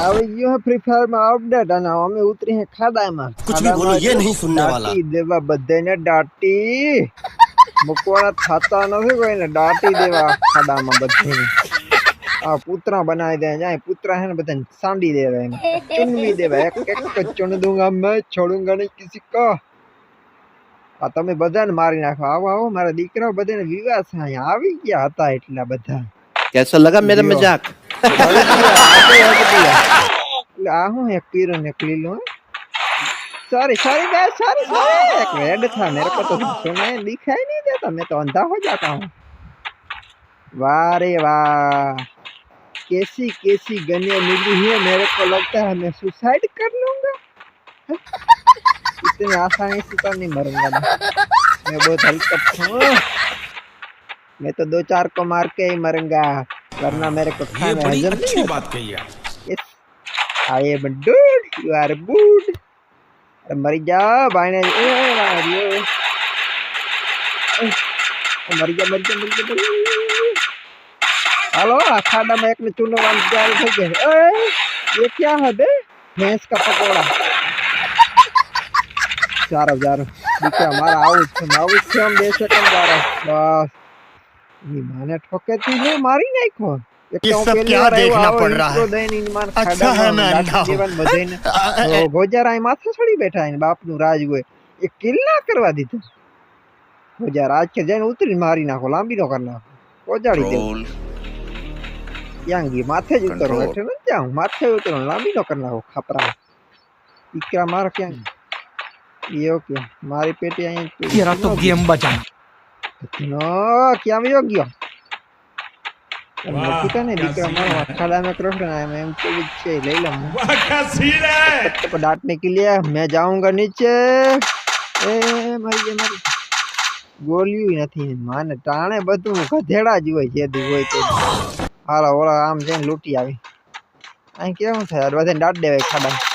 આવી ગયો free fire में अपडेट અને અમે ઉતરી હે ખાડામાં कुछ भी बोलो ये नहीं सुनने वाला દાટી દેવા બધાને દાટી મુકવાના થાતા નથી કોઈને દાટી દેવા ખાડામાં બધાને આ પુત્રા બનાવી દે જાય પુત્રા है ना બધાને સાંડી દેવા એને ચુનવી દેવા એક એક ચુન दूंगा मैं छोड़ूंगा नहीं किसी को આ તમે બધાને મારી નાખો આવો આવો મારા દીકરા બધાને વિવાહ છે અહીંયા આવી ગયા હતા એટલા બધા कैसा लगा मेरा मजाक आ हूँ एक पीरो निकली लो sorry sorry guys sorry sorry एक रेड था मेरे को तो सुनाई दिखाई नहीं देता मैं तो अंधा हो जाता हूँ वाह रे वाह कैसी कैसी गने मिली है मेरे को लगता है मैं सुसाइड कर लूंगा इतनी आसानी से तो नहीं मरूंगा मैं बहुत हल्का हूँ मैं तो 2-4 को मार के ही मरूंगा वरना मेरे को ये बड़ी अच्छी बात कही है Yes, I am a dude. You are a good. मर जा भाई ने मर जा हेलो खाड़ा में एक में चूनो वाल जाल थे ये क्या है बे भैंस का पकोड़ा जारो दिखा हमारा आउट से हम दे सकते जारो बस ये माने ठोके थी ने मारी नहीं खो ये सब क्या देखना पड़ रहा है अच्छा है मैं अंधा हूं जीवन बधे ने तो गोजरा माथे चढ़ी बैठा है बाप नु राज हुए ये किल ना करवा दी तो गोजरा आज के जन उतरी मारी नाखो लांबी नो करना गोजाड़ी दे यांगी माथे ज उतरो बैठे न जाऊं माथे उतरो लांबी नो करना हो खपरा इकरा मार क्या ये ओके मारी पेटी आई तेरा तो गेम बचा नो क्या भी हो गया kita nih dikira मारो खाड़ा में क्रॉस है मैं तो नीचे ले लूं वाह क्या सीन है तो डांटने के लिए मैं जाऊंगा नीचे ए मारी गोलियों ही नहीं माने टाणे બધું ગધેડા જ હોય જે દી હોય તો હાલો ઓલા આમ જઈને લૂટી આવી અહીં કેવું થાય બધાને દાટ દેવાય ખાડા